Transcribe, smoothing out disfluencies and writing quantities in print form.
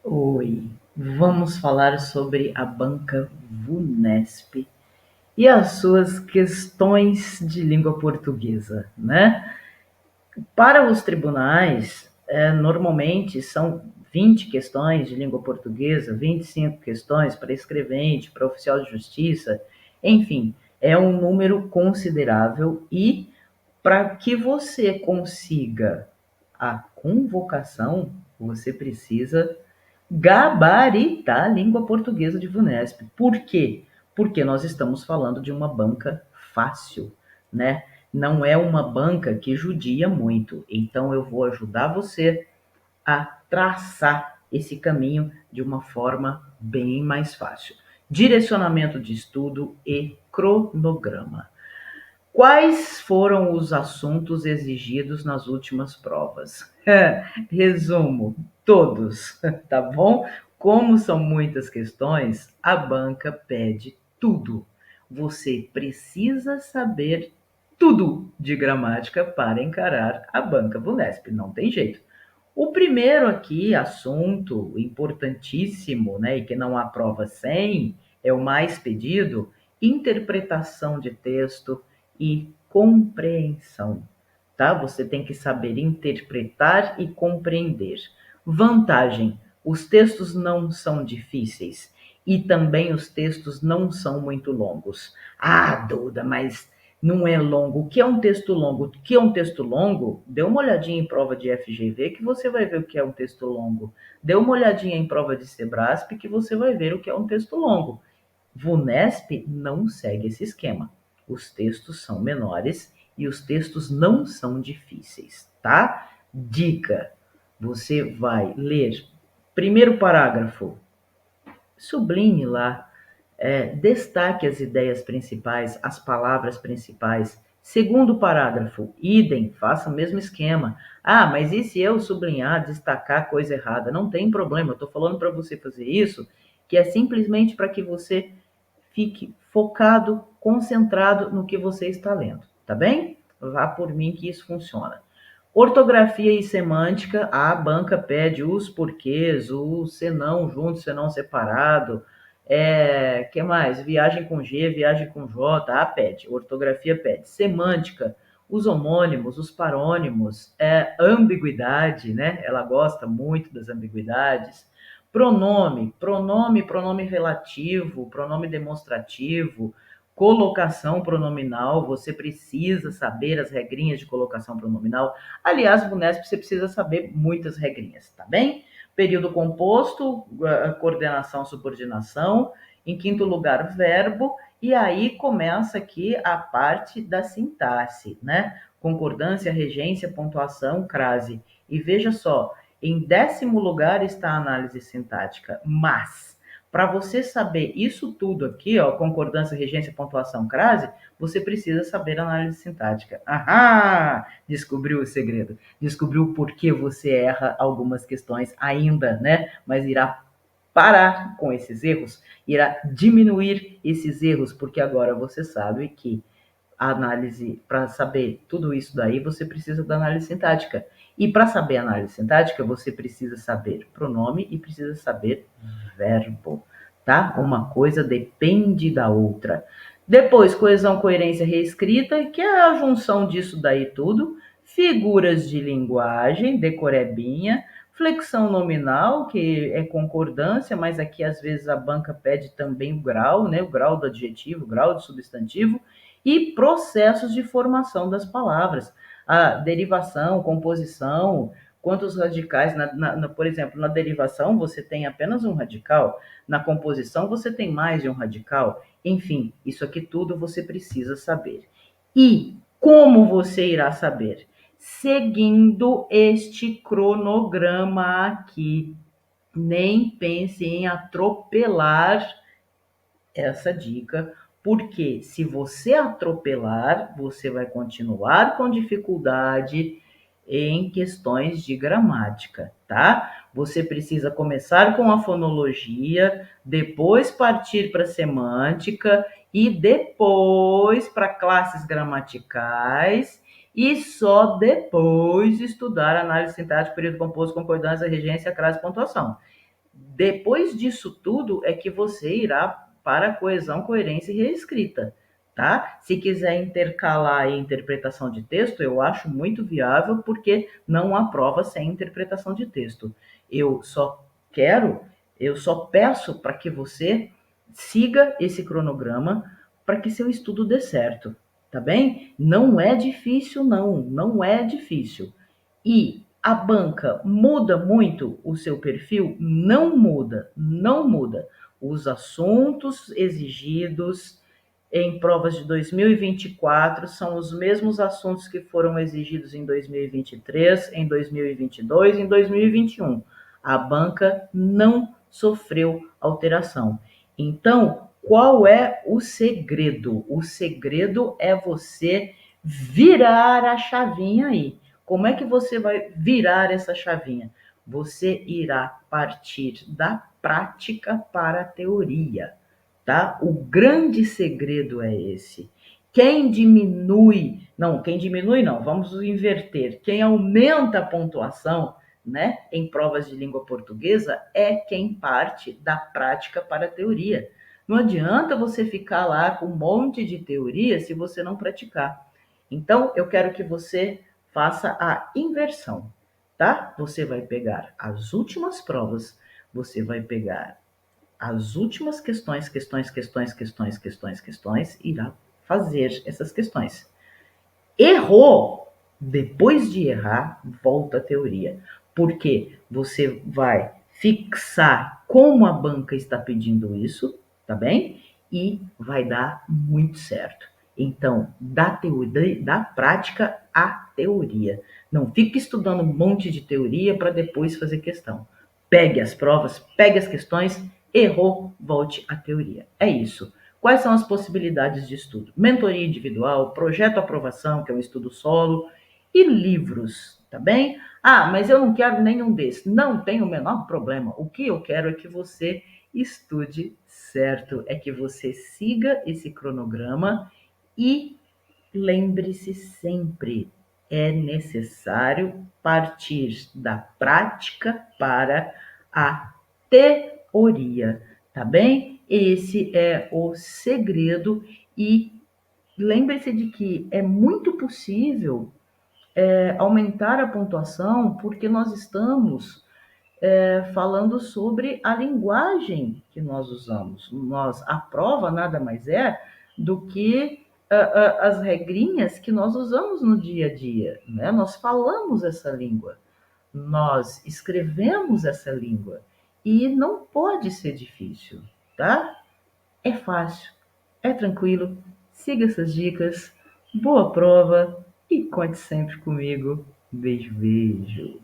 Oi, vamos falar sobre a banca VUNESP e as suas questões de língua portuguesa, né? Para os tribunais, normalmente são 20 questões de língua portuguesa, 25 questões para escrevente, para oficial de justiça, enfim, é um número considerável e para que você consiga a convocação, você precisa gabaritar a língua portuguesa de VUNESP. Por quê? Porque nós estamos falando de uma banca fácil, né? Não é uma banca que judia muito. Então eu vou ajudar você a traçar esse caminho de uma forma bem mais fácil. Direcionamento de estudo e cronograma. Quais foram os assuntos exigidos nas últimas provas? Resumo, todos, tá bom? Como são muitas questões, a banca pede tudo. Você precisa saber tudo de gramática para encarar a banca VUNESP, não tem jeito. O primeiro aqui, assunto importantíssimo, né, e que não há prova sem, é o mais pedido, interpretação de texto e compreensão, tá? Você tem que saber interpretar e compreender. Vantagem: os textos não são difíceis e também os textos não são muito longos. Ah, Duda, mas não é longo. O que é um texto longo? O que é um texto longo? Dê uma olhadinha em prova de FGV que você vai ver o que é um texto longo. Dê uma olhadinha em prova de Sebrasp que você vai ver o que é um texto longo. VUNESP não segue esse esquema. Os textos são menores e os textos não são difíceis, tá? Dica: você vai ler primeiro parágrafo, sublinhe lá, destaque as ideias principais, as palavras principais. Segundo parágrafo, idem, faça o mesmo esquema. Ah, mas e se eu sublinhar, destacar coisa errada? Não tem problema, eu estou falando para você fazer isso, que é simplesmente para que você fique focado, concentrado no que você está lendo, tá bem? Vá por mim que isso funciona. Ortografia e semântica, a banca pede os porquês, o senão junto, senão separado. Que mais? Viagem com G, viagem com J, a pede. Ortografia pede. Semântica, os homônimos, os parônimos, ambiguidade, né? Ela gosta muito das ambiguidades. Pronome relativo, pronome demonstrativo, colocação pronominal, você precisa saber as regrinhas de colocação pronominal. Aliás, VUNESP, você precisa saber muitas regrinhas, tá bem? Período composto, coordenação, subordinação. Em quinto lugar, verbo. E aí começa aqui a parte da sintaxe, né? Concordância, regência, pontuação, crase. E veja só, em 10º lugar está a análise sintática, mas para você saber isso tudo aqui, ó, concordância, regência, pontuação, crase, você precisa saber análise sintática. Ahá! Descobriu o segredo. Descobriu por que você erra algumas questões ainda, né? Mas irá parar com esses erros, irá diminuir esses erros, porque agora você sabe que a análise, para saber tudo isso daí, você precisa da análise sintática. E para saber análise sintática, você precisa saber pronome e precisa saber verbo, tá? Uma coisa depende da outra. Depois, coesão, coerência, reescrita, que é a junção disso daí tudo. Figuras de linguagem, decorebinha. Flexão nominal, que é concordância, mas aqui às vezes a banca pede também o grau, né? O grau do adjetivo, o grau do substantivo e processos de formação das palavras. A derivação, composição, quantos radicais, por exemplo, na derivação você tem apenas um radical, na composição você tem mais de um radical, enfim, isso aqui tudo você precisa saber. E como você irá saber? Seguindo este cronograma aqui. Nem pense em atropelar essa dica, porque se você atropelar, você vai continuar com dificuldade em questões de gramática, tá? Você precisa começar com a fonologia, depois partir para a semântica e depois para classes gramaticais e só depois estudar análise sintática, período composto, concordância, regência, crase e pontuação. Depois disso tudo é que você irá para a coesão, coerência e reescrita, tá? Se quiser intercalar a interpretação de texto, eu acho muito viável, porque não há prova sem interpretação de texto. Eu só quero, eu só peço para que você siga esse cronograma para que seu estudo dê certo, tá bem? Não é difícil, não, não é difícil. E a banca muda muito o seu perfil? Não muda, não muda. Os assuntos exigidos em provas de 2024 são os mesmos assuntos que foram exigidos em 2023, em 2022, em 2021. A banca não sofreu alteração. Então, qual é o segredo? O segredo é você virar a chavinha aí. Como é que você vai virar essa chavinha? Você irá partir da prática para a teoria, tá? O grande segredo é esse. Quem diminui não, vamos inverter. Quem aumenta a pontuação, né, em provas de língua portuguesa é quem parte da prática para a teoria. Não adianta você ficar lá com um monte de teoria se você não praticar. Então, eu quero que você faça a inversão, tá? Você vai pegar as últimas provas, você vai pegar as últimas questões, irá fazer essas questões. Errou! Depois de errar, volta à teoria. Porque você vai fixar como a banca está pedindo isso, tá bem? E vai dar muito certo. Então, da teoria, da prática à teoria. Não fique estudando um monte de teoria para depois fazer questão. Pegue as provas, pegue as questões, errou, volte à teoria. É isso. Quais são as possibilidades de estudo? Mentoria individual, projeto aprovação, que é um estudo solo, e livros, tá bem? Ah, mas eu não quero nenhum desses. Não tem o menor problema. O que eu quero é que você estude certo, é que você siga esse cronograma e lembre-se sempre, é necessário partir da prática para a teoria, tá bem? Esse é o segredo e lembre-se de que é muito possível aumentar a pontuação porque nós estamos falando sobre a linguagem que nós usamos. A prova nada mais é do que as regrinhas que nós usamos no dia a dia. Né? Nós falamos essa língua, nós escrevemos essa língua e não pode ser difícil, tá? É fácil, é tranquilo. Siga essas dicas. Boa prova e conte sempre comigo. Beijo, beijo.